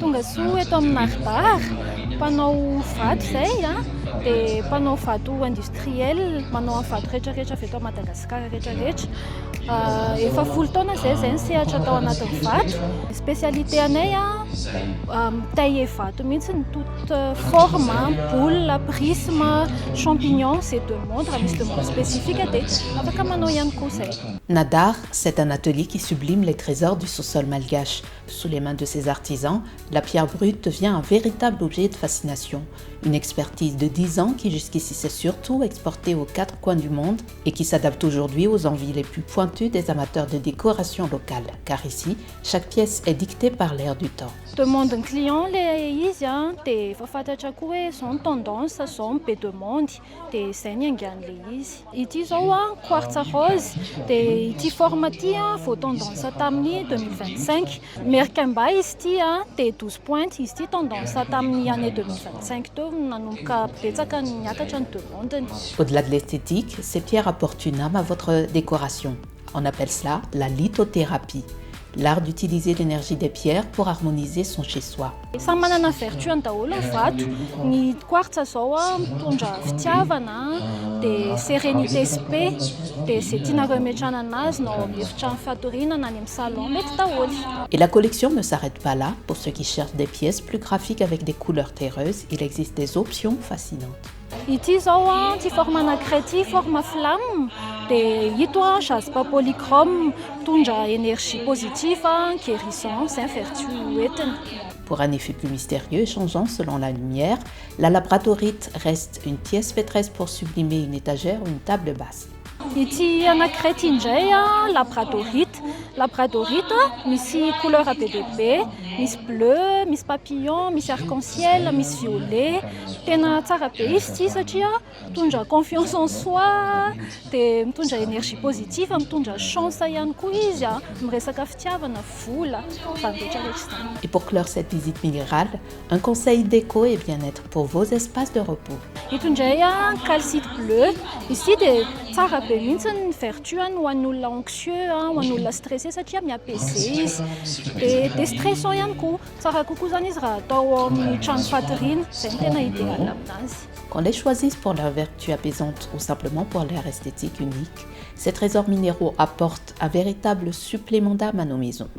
tonga soa eto amin'Aridary, mpanao vato zay a, dia mpanao vato industriel, manao amin'ny vato rehetrarehetra avy eto à Madagasikara rehetrarehetra. Efa 10 taona zay nisehatra tao anatin'ny vato. Spécialité anay a, mitailler vato mihitsy ny toute forme, boule, prisme, champignon, c'est demande, raha misy demande spécifique dia afaka manao ihany koa zay. Nadar, c'est un atelier qui sublime les trésors du sous-sol malgache. Sous les mains de ses artisans, la pierre brute devient un véritable objet de fascination. Une expertise de 10 ans qui jusqu'ici s'est surtout exportée aux 4 coins du monde et qui s'adapte aujourd'hui aux envies les plus pointues des amateurs de décoration locale. Car ici, chaque pièce est dictée par l'air du temps. Demande ny client le izy a, dia efa fantatra koa hoe zao ny tendance, zao ny be demande, dia izay ny angian'le izy. Ity zao a quartz rose, dia ity forme ity a vao tendance tamin'ny 2025. Merkemba izy ity a, dia 12 pointes, izy ity tendance tamin'ny année 2025 teo nanomboka betsaka ny niakatra ny demandeny. Au-delà de l'esthétique, ces pierres apportent une âme à votre décoration. On appelle cela la lithothérapie. L'art d'utiliser l'énergie des pierres pour harmoniser son chez-soi. Samy manana vertuany daholo ny vato. Ny quartz zao a mitondra fitiavana, dia sérénité spe, dia izay tiana remetrana anazy na ao amin'ny efitrano fatoriana na any amin'ny salon mety daholo. Et la collection ne s'arrête pas là. Pour ceux qui cherchent des pièces plus graphiques avec des couleurs terreuses, il existe des options fascinantes. Ity zao a, ity forme anankiray forme flamme, dia ito a jaspa polychrome, mitondra énergie positive, guérissant, c'est un vertu entiny. Pour un effet plus mystérieux et changeant selon la lumière, la labradorite reste une pièce maîtresse pour sublimer une étagère ou une table basse. Ity anankiray ity indray a, labradorite. Labradorite misy couleur bebe, misy bleu, misy papillon, misy arc-en-ciel, misy violet. Tena tsara be izy ity satria mitondra confiance en soi, dia mitondra énergie positive, mitondra chance ihany koa izy a, miresaka fitiavana, vola, izany rehetrarehetra izany. Et pour clore cette visite minérale, un conseil déco et bien-être pour vos espaces de repos. Ito indray a, calcite bleu. Izy ity dia tsara be mihitsy ny vertuany ho an'olona anxieux, ho an'olona stressé satria miapese izy. Dia déstressant ihany koa. Tsara kokoa zany izy raha atao amin'ny trano fatoriana, izay ny tena idéal aminazy. Qu'on les choisisse pour leur vertu apaisante ou simplement pour leur esthétique unique, ces trésors minéraux apportent un véritable supplément d'âme à nos maisons.